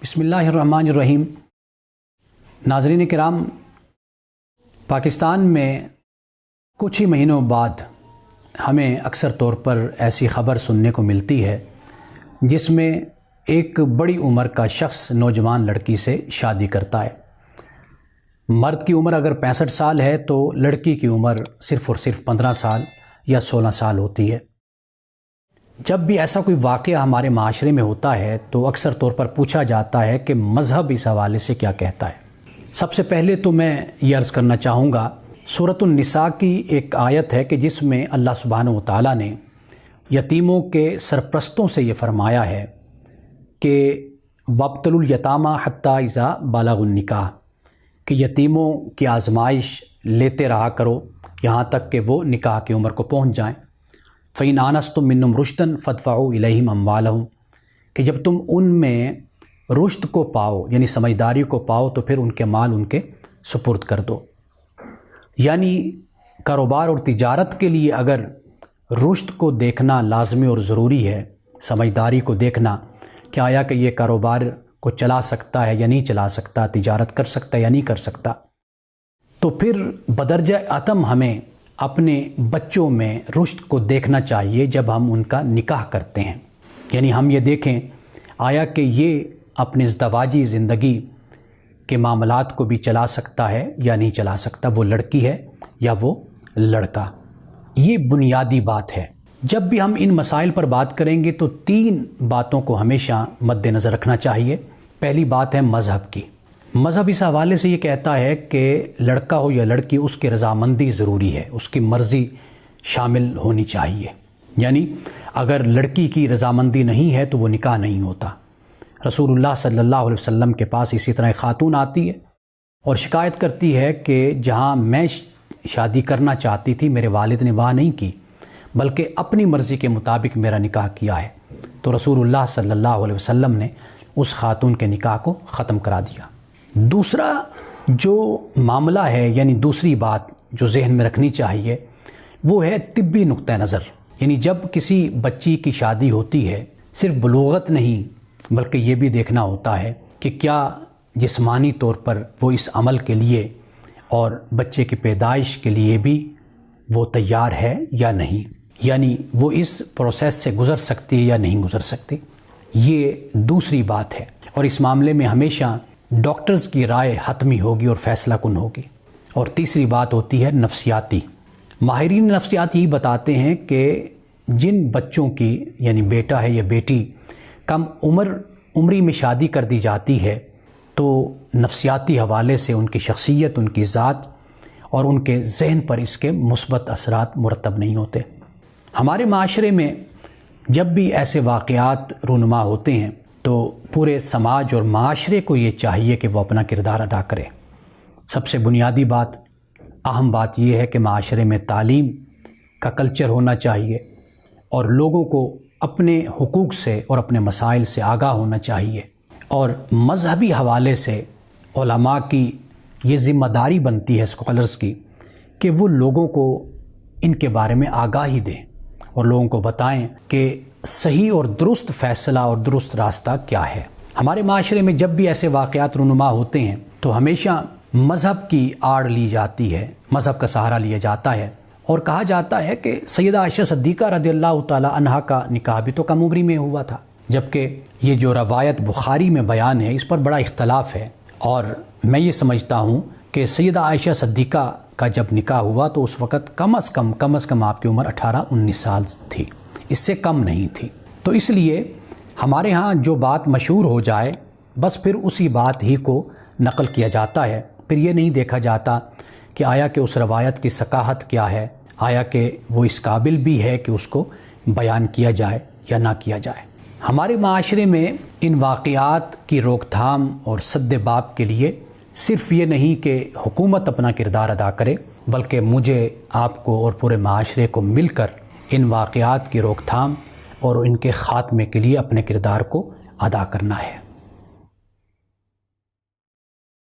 بسم اللہ الرحمن الرحیم۔ ناظرین کرام، پاکستان میں کچھ ہی مہینوں بعد ہمیں اکثر طور پر ایسی خبر سننے کو ملتی ہے جس میں ایک بڑی عمر کا شخص نوجوان لڑکی سے شادی کرتا ہے۔ مرد کی عمر اگر 65 سال ہے تو لڑکی کی عمر صرف اور صرف 15 سال یا 16 سال ہوتی ہے۔ جب بھی ایسا کوئی واقعہ ہمارے معاشرے میں ہوتا ہے تو اکثر طور پر پوچھا جاتا ہے کہ مذہب اس حوالے سے کیا کہتا ہے۔ سب سے پہلے تو میں یہ عرض کرنا چاہوں گا، سورۃ النساء کی ایک آیت ہے کہ جس میں اللہ سبحانہ و تعالیٰ نے یتیموں کے سرپرستوں سے یہ فرمایا ہے کہ وَابْتَلُوا الْيَتَامَى حَتَّى إِذَا بَلَغُوا النِّكَاحَ، کہ یتیموں کی آزمائش لیتے رہا کرو یہاں تک کہ وہ نکاح کی عمر کو پہنچ جائیں۔ فَإِنْ آنَسْتُم مِّنْهُمْ رُشْدًا فَادْفَعُوا إِلَيْهِمْ أَمْوَالَهُمْ، کہ جب تم ان میں رشد کو پاؤ یعنی سمجھداری کو پاؤ تو پھر ان کے مال ان کے سپرد کر دو۔ یعنی کاروبار اور تجارت کے لیے اگر رشد کو دیکھنا لازمی اور ضروری ہے، سمجھداری کو دیکھنا کہ آیا کہ یہ کاروبار کو چلا سکتا ہے یا نہیں چلا سکتا، تجارت کر سکتا ہے یا نہیں کر سکتا، تو پھر بدرجہ اتم ہمیں اپنے بچوں میں رشد کو دیکھنا چاہیے جب ہم ان کا نکاح کرتے ہیں۔ یعنی ہم یہ دیکھیں آیا کہ یہ اپنے ازدواجی زندگی کے معاملات کو بھی چلا سکتا ہے یا نہیں چلا سکتا، وہ لڑکی ہے یا وہ لڑکا۔ یہ بنیادی بات ہے۔ جب بھی ہم ان مسائل پر بات کریں گے تو 3 باتوں کو ہمیشہ مد نظر رکھنا چاہیے۔ پہلی بات ہے مذہب کی۔ مذہب اس حوالے سے یہ کہتا ہے کہ لڑکا ہو یا لڑکی اس کی رضامندی ضروری ہے، اس کی مرضی شامل ہونی چاہیے۔ یعنی اگر لڑکی کی رضامندی نہیں ہے تو وہ نکاح نہیں ہوتا۔ رسول اللہ صلی اللہ علیہ وسلم کے پاس اسی طرح ایک خاتون آتی ہے اور شکایت کرتی ہے کہ جہاں میں شادی کرنا چاہتی تھی میرے والد نے وہاں نہیں کی بلکہ اپنی مرضی کے مطابق میرا نکاح کیا ہے، تو رسول اللہ صلی اللہ علیہ وسلم نے اس خاتون کے نکاح کو ختم کرا دیا۔ دوسرا جو معاملہ ہے یعنی دوسری بات جو ذہن میں رکھنی چاہیے وہ ہے طبی نقطہ نظر۔ یعنی جب کسی بچی کی شادی ہوتی ہے صرف بلوغت نہیں بلکہ یہ بھی دیکھنا ہوتا ہے کہ کیا جسمانی طور پر وہ اس عمل کے لیے اور بچے کی پیدائش کے لیے بھی وہ تیار ہے یا نہیں، یعنی وہ اس پروسیس سے گزر سکتی ہے یا نہیں گزر سکتی، یہ دوسری بات ہے۔ اور اس معاملے میں ہمیشہ ڈاکٹرز کی رائے حتمی ہوگی اور فیصلہ کن ہوگی۔ اور تیسری بات ہوتی ہے نفسیاتی۔ ماہرین نفسیات ہی بتاتے ہیں کہ جن بچوں کی یعنی بیٹا ہے یا بیٹی کم عمری میں شادی کر دی جاتی ہے تو نفسیاتی حوالے سے ان کی شخصیت، ان کی ذات اور ان کے ذہن پر اس کے مثبت اثرات مرتب نہیں ہوتے۔ ہمارے معاشرے میں جب بھی ایسے واقعات رونما ہوتے ہیں تو پورے سماج اور معاشرے کو یہ چاہیے کہ وہ اپنا کردار ادا کرے۔ سب سے بنیادی بات، اہم بات یہ ہے کہ معاشرے میں تعلیم کا کلچر ہونا چاہیے اور لوگوں کو اپنے حقوق سے اور اپنے مسائل سے آگاہ ہونا چاہیے۔ اور مذہبی حوالے سے علماء کی یہ ذمہ داری بنتی ہے اسکالرز کی کہ وہ لوگوں کو ان کے بارے میں آگاہی دیں اور لوگوں کو بتائیں کہ صحیح اور درست فیصلہ اور درست راستہ کیا ہے۔ ہمارے معاشرے میں جب بھی ایسے واقعات رونما ہوتے ہیں تو ہمیشہ مذہب کی آڑ لی جاتی ہے، مذہب کا سہارا لیا جاتا ہے اور کہا جاتا ہے کہ سیدہ عائشہ صدیقہ رضی اللہ تعالی عنہا کا نکاح بھی تو کم عمری میں ہوا تھا، جبکہ یہ جو روایت بخاری میں بیان ہے اس پر بڑا اختلاف ہے۔ اور میں یہ سمجھتا ہوں کہ سیدہ عائشہ صدیقہ کا جب نکاح ہوا تو اس وقت کم از کم آپ کی عمر 18-19 سال تھی، اس سے کم نہیں تھی۔ تو اس لیے ہمارے ہاں جو بات مشہور ہو جائے بس پھر اسی بات ہی کو نقل کیا جاتا ہے، پھر یہ نہیں دیکھا جاتا کہ آیا کہ اس روایت کی ثقافت کیا ہے، آیا کہ وہ اس قابل بھی ہے کہ اس کو بیان کیا جائے یا نہ کیا جائے۔ ہمارے معاشرے میں ان واقعات کی روک تھام اور سد باب کے لیے صرف یہ نہیں کہ حکومت اپنا کردار ادا کرے بلکہ مجھے، آپ کو اور پورے معاشرے کو مل کر ان واقعات کی روک تھام اور ان کے خاتمے کے لیے اپنے کردار کو ادا کرنا ہے۔